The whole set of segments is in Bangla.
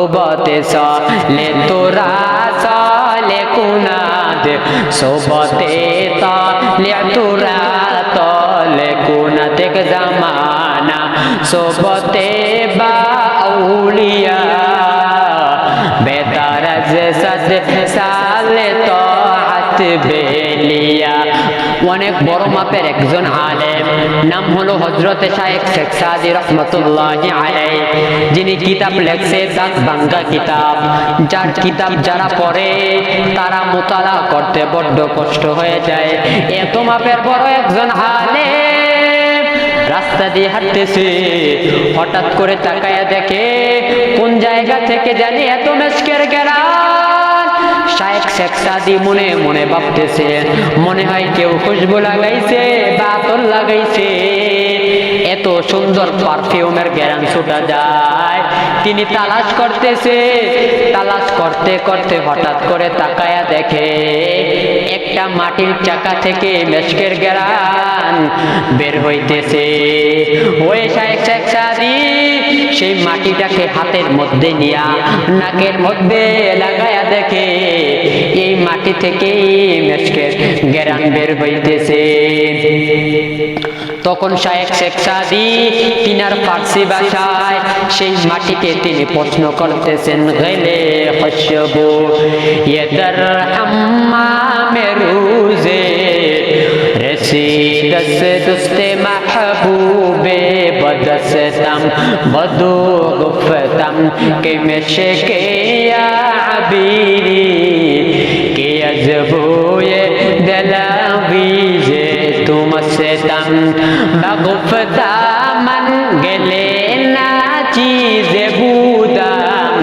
রুবতে সলে তোরা সলে কুনাদ সোবতে তলে তোরা তলে কুনাদ এক জামানা সোবতে বা আউলিয়া বেতারাজ সদ সালে তো হাত বেলিয়া। অনেক বড় মাপের একজন আলেম, নাম হলো হযরত শাইখ শেখ সাদী রাহমাতুল্লাহি আলাইহি, যিনি কিতাব লেখছে দাঁত ভাঙ্গা কিতাব, যার কিতাব যারা পড়ে তারা মুতালা করতে বড্ড কষ্ট হয়ে যায়। এত মাপের বড় একজন আলেম রাস্তা দিয়ে হাঁটতেছে, হঠাৎ করে তাকায়া দেখে কোন জায়গা থেকে জানি এত মেশকের ঘ্রাণ। শাইখ শেখ সাদী মনে মনে ভাবতেছে, মনে হয় কেউ খুশবু লাগাইছে বা আতর লাগাইছে, এত সুন্দর পারফিউমের ঘ্রাণ ছুটা যায়। তিনি তালাশ করতেছে, তালাশ করতে করতে হঠাৎ করে তাকায়া দেখে একটা মাটির চাকা থেকে মেশকের ঘ্রাণ বের হইতেছে। ওই শাইখ শেখ সাদী সেই মাটিটাকে হাতের মধ্যে নিয়া নাকের মধ্যে লাগায়া দেখে এই মাটি থেকে মেশকের ঘ্রাণ বের হইতেছে। তখন শাইখ শেখ সাদী তিনার ফার্সি ভাষায় সেই মাটিকে তিনি প্রশ্ন করতেছেন, গেলে খুশবু ইয়ে দর হাম্মামে রোজে رسید سے دوست محبوب بدستم بدو گفتم کہ مشک یا عبیری کہ ازبوی دلاویز تم ستم بگفتا من گلے نا چیز بودم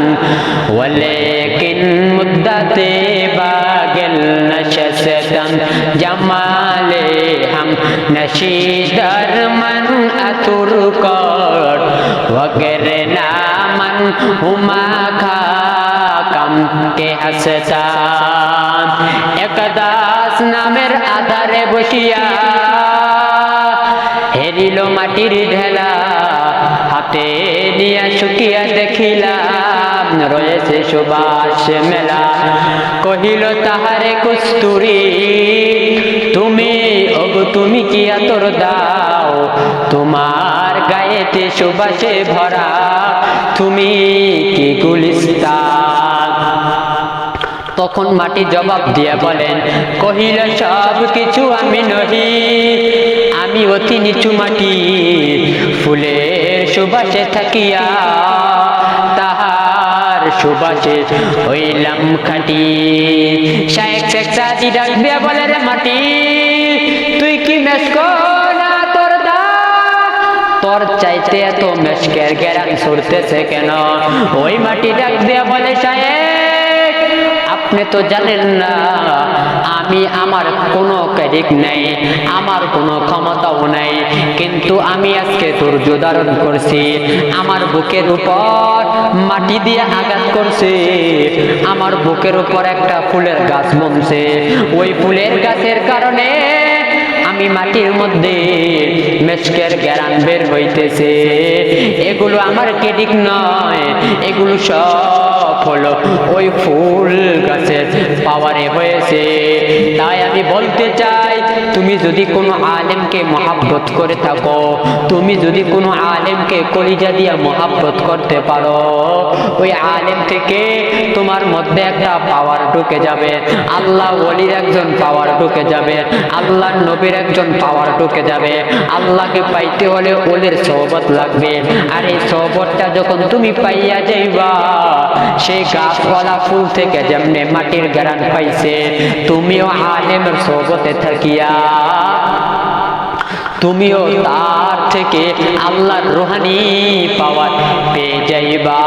ولیکن مدت باگل نشستم جمال ہم نشیدر من اترکر وگرنا من ہما کم کے حسستان একদাস নামের আধারে বসিয়া হেরিল মাটির ঢেলা, হাতে নিয়ে শুকিয়া দেখিলাম রয়েছে সুবাস মেলা। কহিল তাহারে কস্তুরী, তুমি ওগো তুমি কি আতর দাও, তোমার গায়েতে সুবাসে ভরা, তুমি কি গুলিস্তান। তখন মাটি জবাব দিয়া বলেন, কহিল সব কিছু আমি নহি, আমি অতি নিচু মাটি, ফুলের সুবাসে থাকিয়া তাহার সুবাসে হইলাম খাঁটি। শাইখ শেখ সাদী ডাক দিয়া বলে, রে মাটি তুই কি মেশক না তোর দা, তোর চাইতে এত মেশকের ঘ্রাণ ছুটতেছে কেন? ওই মাটি ডাক দিয়া বলে, শাইখ আপনি তো জানেন না আমি আমার কোনো ক্রেডিট নাই, আমার কোনো ক্ষমতাও নাই, কিন্তু আমি আজকে ধৈর্য ধারণ করছি। আমার বুকের উপর মাটি দিয়ে আঘাত করছে, আমার বুকের উপর একটা ফুলের গাছ বমছে, ওই ফুলের গাছের কারণে আমি মাটির মধ্যে মেশকের ঘ্রাণ বের হইতেছে। এগুলো আমার ক্রেডিট নয়, এগুলো সব হলো ওই ফুল গাছের পাওয়ারে হয়েছে। তাই আমি বলতে চাই, তুমি যদি কোনো আলেমকে মহাব্বত করে থাকো, তুমি যদি কোনো আলেমকে কলিজা দিয়া মহাব্বত করতে পারো, ওই আলেম থেকে তোমার মধ্যে একটা পাওয়ার ঢুকে যাবে, আল্লাহ ওলির একজন পাওয়ার ঢুকে যাবে, আল্লাহ নবীর একজন পাওয়ার ঢুকে যাবে। আল্লাহকে পাইতে হলে ওলির সোহবত লাগবে, আর এই সোহবতটা যখন তুমি পাইয়া যাইবা, সেই গাছওয়ালা ফুল থেকে যেমনে মাটির ঘ্রাণ পাইছে, তুমিও আলেমের সোহবতে থাকিয়া তুমিও তার থেকে আল্লাহর রুহানি পাওয়ার পেয়ে যাইবা।